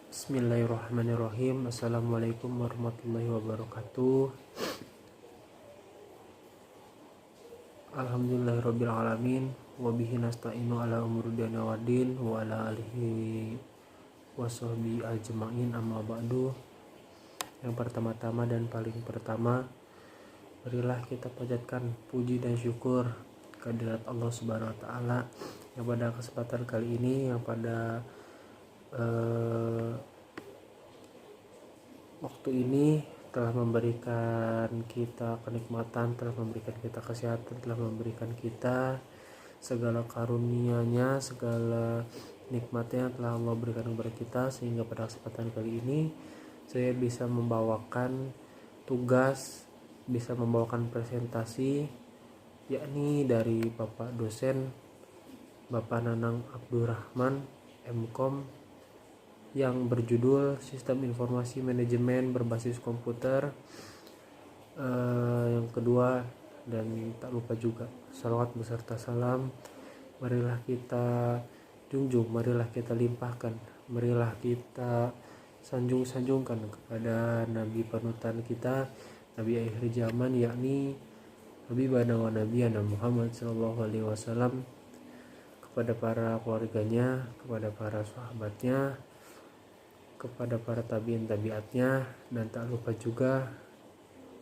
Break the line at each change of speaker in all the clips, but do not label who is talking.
Bismillahirrahmanirrahim. Assalamualaikum warahmatullahi wabarakatuh. Alhamdulillahirabbil alamin wa bihi nasta'inu ala umuri dunya waddin wa ala alihi washabihi ajmain, amma ba'du. Yang pertama-tama dan paling pertama, marilah kita panjatkan puji dan syukur kehadirat Allah Subhanahu wa taala yang pada kesempatan kali ini, yang pada waktu ini telah memberikan kita kenikmatan, telah memberikan kita kesehatan, telah memberikan kita segala karunia-Nya, segala nikmatnya telah Allah berikan kepada kita, sehingga pada kesempatan kali ini saya bisa membawakan tugas, bisa membawakan presentasi, yakni dari Bapak dosen Bapak Nanang Abdurrahman MKom, yang berjudul Sistem Informasi Manajemen Berbasis Komputer. Yang kedua, dan tak lupa juga, salawat beserta salam marilah kita junjung, marilah kita limpahkan, marilah kita sanjung-sanjungkan kepada Nabi panutan kita, Nabi akhir zaman, yakni Nabi wa Nabiyana Muhammad SAW, kepada para keluarganya, kepada para sahabatnya, kepada para tabiin tabiatnya, dan tak lupa juga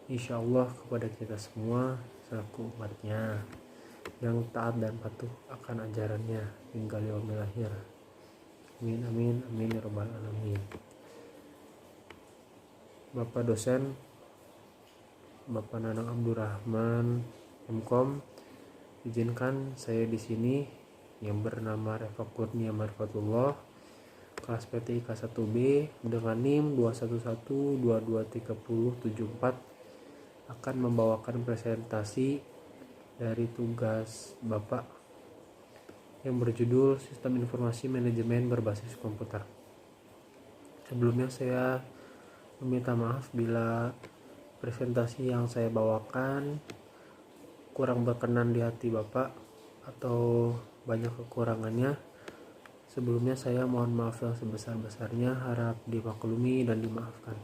insyaallah kepada kita semua selaku umatnya yang taat dan patuh akan ajarannya hingga yaumil akhir. Amin amin amin ya rabbal alamin. Bapak dosen Bapak Nanang Abdurrahman MKom, izinkan saya di sini yang bernama Reva Kurnia Marfatullah, kelas PTIK 1B dengan NIM 211223074, akan membawakan presentasi dari tugas Bapak yang berjudul Sistem Informasi Manajemen Berbasis Komputer. Sebelumnya saya meminta maaf bila presentasi yang saya bawakan kurang berkenan di hati Bapak atau banyak kekurangannya. Sebelumnya saya mohon maaf yang sebesar-besarnya, harap dimaklumi dan dimaafkan.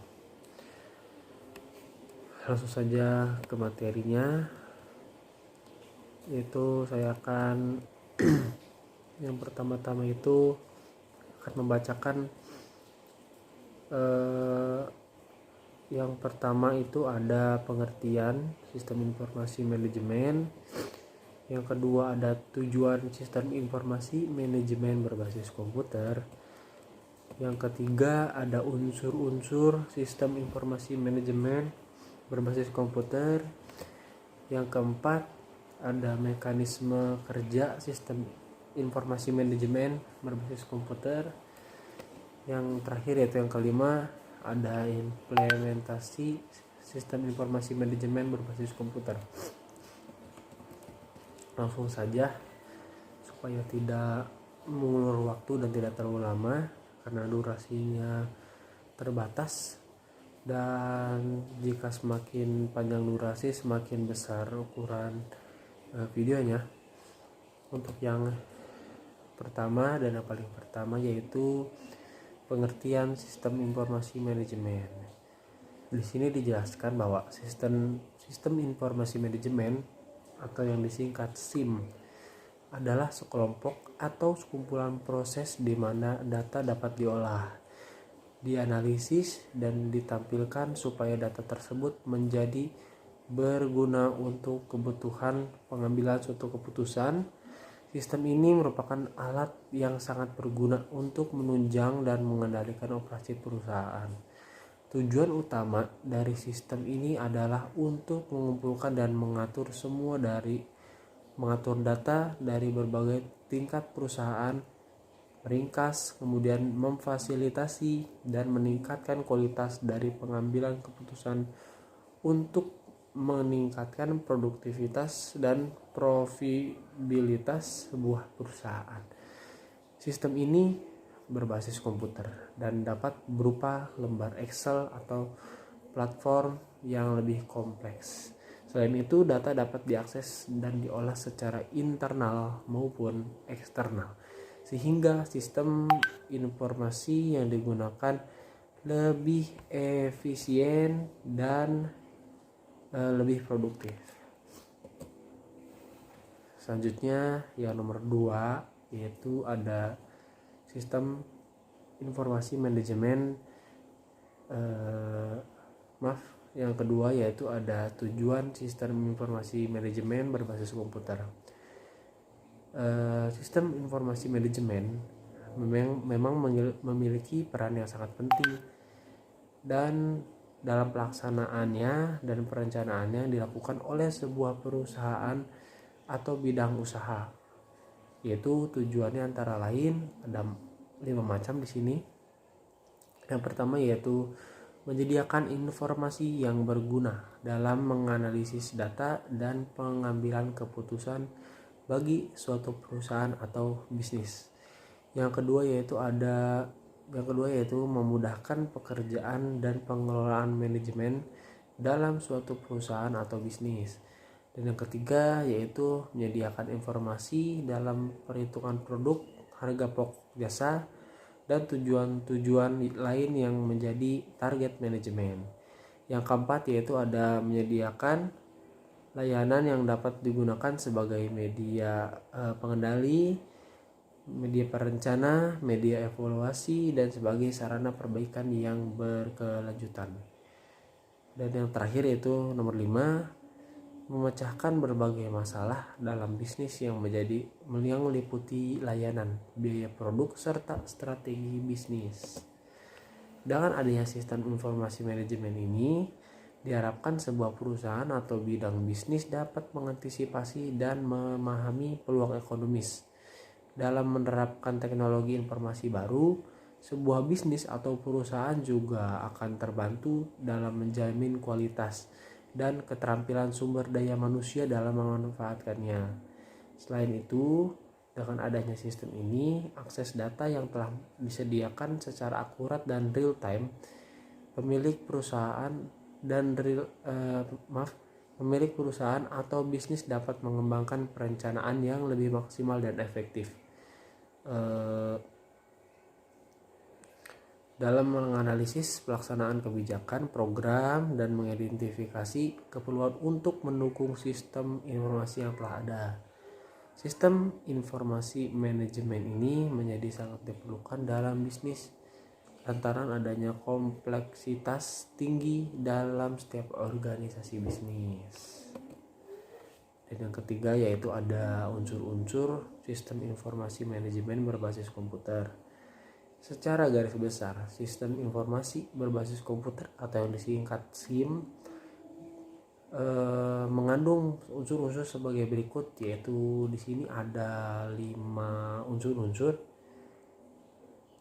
Langsung saja ke materinya, yaitu saya akan yang pertama-tama itu akan membacakan yang pertama itu ada pengertian sistem informasi manajemen. Yang kedua ada tujuan sistem informasi manajemen berbasis komputer. Yang ketiga ada unsur-unsur sistem informasi manajemen berbasis komputer. Yang keempat ada mekanisme kerja sistem informasi manajemen berbasis komputer. Yang terakhir yaitu yang kelima ada implementasi sistem informasi manajemen berbasis komputer. Langsung saja supaya tidak mengulur waktu dan tidak terlalu lama karena durasinya terbatas, dan jika semakin panjang durasi semakin besar ukuran videonya. Untuk yang pertama dan yang paling pertama yaitu pengertian sistem informasi manajemen. Di sini dijelaskan bahwa sistem informasi manajemen atau yang disingkat SIM adalah sekelompok atau sekumpulan proses di mana data dapat diolah, dianalisis, dan ditampilkan supaya data tersebut menjadi berguna untuk kebutuhan pengambilan suatu keputusan. Sistem ini merupakan alat yang sangat berguna untuk menunjang dan mengendalikan operasi perusahaan. Tujuan utama dari sistem ini adalah untuk mengumpulkan dan mengatur data dari berbagai tingkat perusahaan, meringkas, kemudian memfasilitasi dan meningkatkan kualitas dari pengambilan keputusan untuk meningkatkan produktivitas dan profitabilitas sebuah perusahaan. Sistem ini berbasis komputer dan dapat berupa lembar Excel atau platform yang lebih kompleks. Selain itu, data dapat diakses dan diolah secara internal maupun eksternal. sehingga sistem informasi yang digunakan lebih efisien dan lebih produktif. Selanjutnya yang nomor 2 yaitu ada sistem informasi manajemen. Yang kedua yaitu ada tujuan sistem informasi manajemen berbasis komputer. Sistem informasi manajemen memang memiliki peran yang sangat penting dan dalam pelaksanaannya dan perencanaannya dilakukan oleh sebuah perusahaan atau bidang usaha, yaitu tujuannya antara lain ada 5 macam di sini. Yang pertama yaitu menyediakan informasi yang berguna dalam menganalisis data dan pengambilan keputusan bagi suatu perusahaan atau bisnis. Yang kedua yaitu memudahkan pekerjaan dan pengelolaan manajemen dalam suatu perusahaan atau bisnis. Dan yang ketiga yaitu menyediakan informasi dalam perhitungan produk, harga pokok jasa, dan tujuan-tujuan lain yang menjadi target manajemen. Yang keempat yaitu ada menyediakan layanan yang dapat digunakan sebagai media pengendali, media perencana, media evaluasi, dan sebagai sarana perbaikan yang berkelanjutan. Dan yang terakhir yaitu nomor 5, memecahkan berbagai masalah dalam bisnis yang meliputi layanan, biaya produk, serta strategi bisnis. Dengan adanya sistem informasi manajemen ini, diharapkan sebuah perusahaan atau bidang bisnis dapat mengantisipasi dan memahami peluang ekonomis. Dalam menerapkan teknologi informasi baru, sebuah bisnis atau perusahaan juga akan terbantu dalam menjamin kualitas dan keterampilan sumber daya manusia dalam memanfaatkannya. Selain itu, dengan adanya sistem ini, akses data yang telah disediakan secara akurat dan real time, pemilik perusahaan atau bisnis dapat mengembangkan perencanaan yang lebih maksimal dan efektif dalam menganalisis pelaksanaan kebijakan, program, dan mengidentifikasi keperluan untuk mendukung sistem informasi yang telah ada. Sistem informasi manajemen ini menjadi sangat diperlukan dalam bisnis lantaran adanya kompleksitas tinggi dalam setiap organisasi bisnis. Dan yang ketiga yaitu ada unsur-unsur sistem informasi manajemen berbasis komputer. Secara garis besar, sistem informasi berbasis komputer atau yang disingkat SIM mengandung unsur-unsur sebagai berikut, yaitu di sini ada 5 unsur-unsur.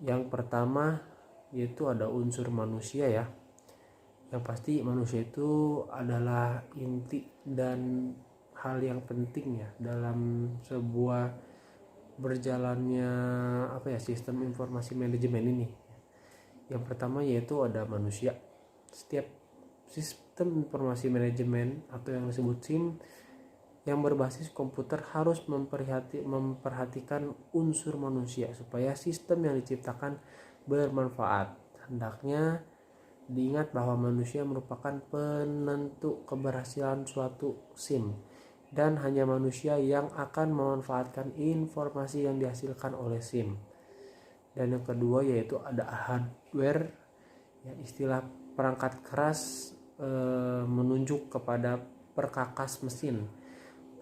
Yang pertama yaitu ada unsur manusia ya. Yang pasti manusia itu adalah inti dan hal yang penting ya dalam sebuah berjalannya sistem informasi manajemen ini. Yang pertama yaitu ada manusia. Setiap sistem informasi manajemen atau yang disebut SIM yang berbasis komputer harus memperhatikan unsur manusia supaya sistem yang diciptakan bermanfaat. Hendaknya diingat bahwa manusia merupakan penentu keberhasilan suatu SIM dan hanya manusia yang akan memanfaatkan informasi yang dihasilkan oleh SIM. Dan yang kedua yaitu ada hardware, ya, istilah perangkat keras menunjuk kepada perkakas mesin.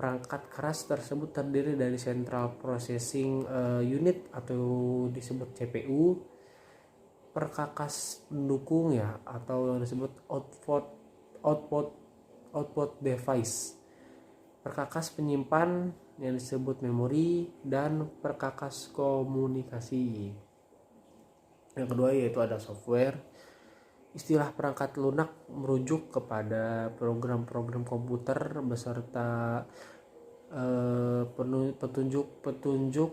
Perangkat keras tersebut terdiri dari Central Processing Unit atau disebut CPU, perkakas pendukung ya atau yang disebut output device, perkakas penyimpan yang disebut memori, dan perkakas komunikasi. Yang kedua yaitu ada software. Istilah perangkat lunak merujuk kepada program-program komputer beserta petunjuk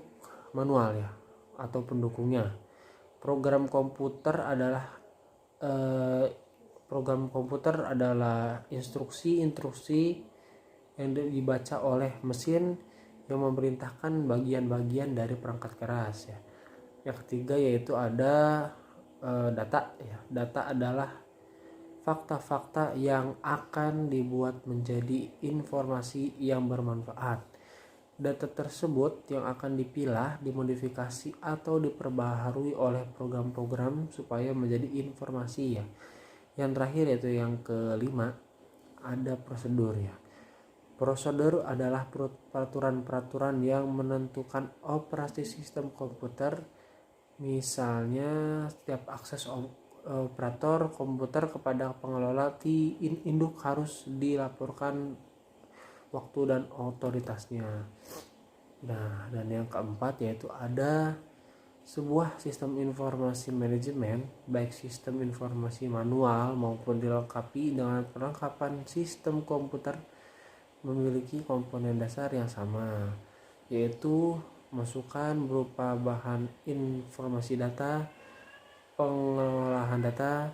manual ya atau pendukungnya. Program komputer adalah instruksi yang dibaca oleh mesin yang memerintahkan bagian-bagian dari perangkat keras ya. Yang ketiga yaitu ada data ya. Data adalah fakta-fakta yang akan dibuat menjadi informasi yang bermanfaat. Data tersebut yang akan dipilah, dimodifikasi atau diperbaharui oleh program-program supaya menjadi informasi ya. Yang terakhir yaitu yang kelima ada prosedur ya. Prosedur adalah peraturan-peraturan yang menentukan operasi sistem komputer. Misalnya setiap akses operator komputer kepada pengelola induk harus dilaporkan waktu dan otoritasnya. Nah, dan yang keempat yaitu ada sebuah sistem informasi manajemen, baik sistem informasi manual maupun dilengkapi dengan perlengkapan sistem komputer, memiliki komponen dasar yang sama, yaitu masukan berupa bahan informasi data, pengolahan data,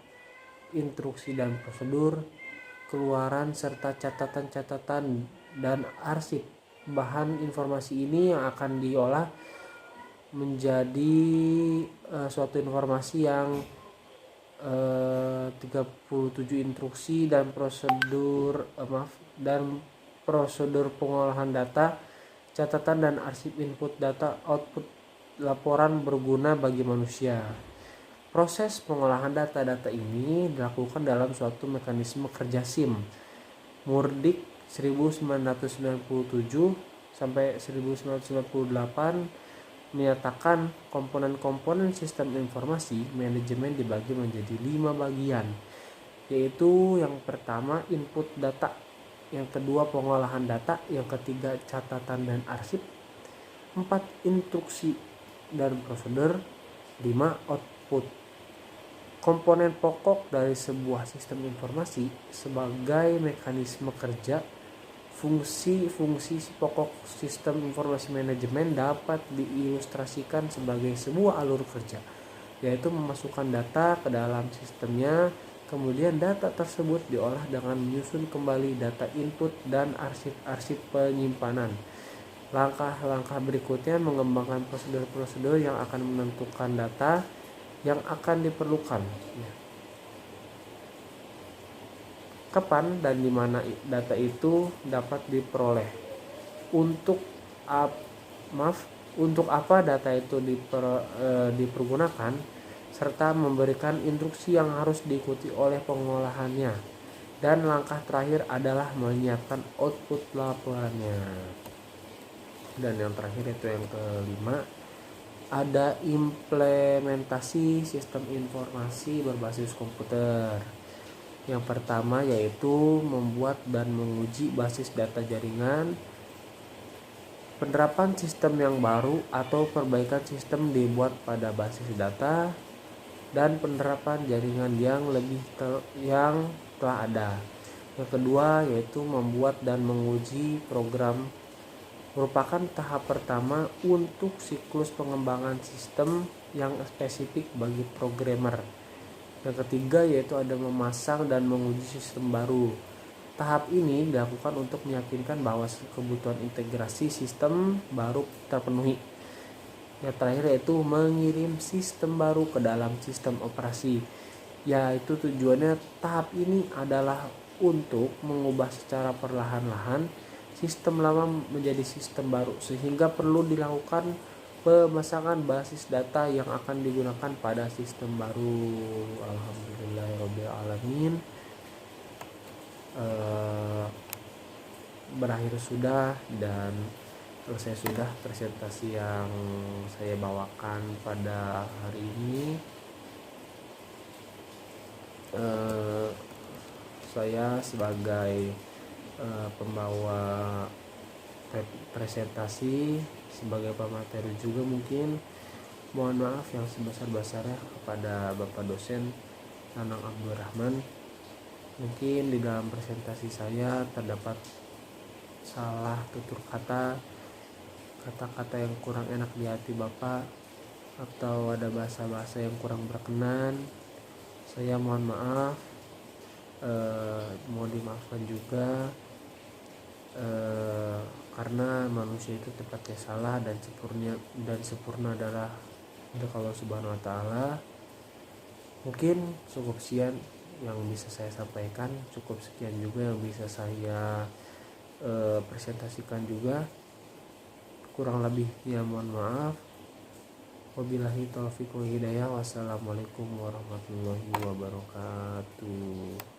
instruksi dan prosedur, keluaran serta catatan-catatan dan arsip. Bahan informasi ini yang akan diolah menjadi suatu informasi yang 37 instruksi dan prosedur pengolahan data, catatan dan arsip input data, output laporan berguna bagi manusia. Proses pengolahan data-data ini dilakukan dalam suatu mekanisme kerja SIM. Murdik 1997 sampai 1998 menyatakan komponen-komponen sistem informasi manajemen dibagi menjadi 5 bagian, yaitu yang pertama input data, yang kedua pengolahan data, yang ketiga catatan dan arsip, 4 instruksi dan prosedur, 5 output. Komponen pokok dari sebuah sistem informasi sebagai mekanisme kerja. Fungsi-fungsi pokok sistem informasi manajemen dapat diilustrasikan sebagai sebuah alur kerja, yaitu memasukkan data ke dalam sistemnya, kemudian data tersebut diolah dengan menyusun kembali data input dan arsip-arsip penyimpanan. Langkah-langkah berikutnya mengembangkan prosedur-prosedur yang akan menentukan data yang akan diperlukan. Kapan dan di mana data itu dapat diperoleh? Untuk apa data itu dipergunakan, serta memberikan instruksi yang harus diikuti oleh pengolahannya. Dan langkah terakhir adalah menyiapkan output laporannya. Dan yang terakhir itu yang kelima, ada implementasi sistem informasi berbasis komputer. Yang pertama yaitu membuat dan menguji basis data jaringan, penerapan sistem yang baru atau perbaikan sistem dibuat pada basis data, dan penerapan jaringan yang telah ada. Yang kedua yaitu membuat dan menguji program, merupakan tahap pertama untuk siklus pengembangan sistem yang spesifik bagi programmer. Yang ketiga yaitu ada memasang dan menguji sistem baru. Tahap ini dilakukan untuk meyakinkan bahwa kebutuhan integrasi sistem baru terpenuhi. Yang terakhir yaitu mengirim sistem baru ke dalam sistem operasi. Yaitu tujuannya tahap ini adalah untuk mengubah secara perlahan-lahan sistem lama menjadi sistem baru, sehingga perlu dilakukan pemasangan basis data yang akan digunakan pada sistem baru. Alhamdulillahirabbil alamin. Berakhir sudah dan selesai sudah presentasi yang saya bawakan pada hari ini. Saya sebagai pembawa presentasi, sebagai pemateri juga mungkin mohon maaf yang sebesar-besarnya kepada Bapak dosen Nanang Abdurrahman. Mungkin di dalam presentasi saya terdapat salah tutur kata, kata-kata yang kurang enak di hati Bapak, atau ada bahasa-bahasa yang kurang berkenan. Saya mohon maaf, mohon dimaafkan juga. karena manusia itu tempatnya salah dan sempurna adalah untuk Allah Subhanahu wa taala. Mungkin cukup sekian yang bisa saya sampaikan, cukup sekian juga yang bisa saya presentasikan juga. Kurang lebihnya mohon maaf. Wabillahi taufiq wal hidayah. Wassalamualaikum warahmatullahi wabarakatuh.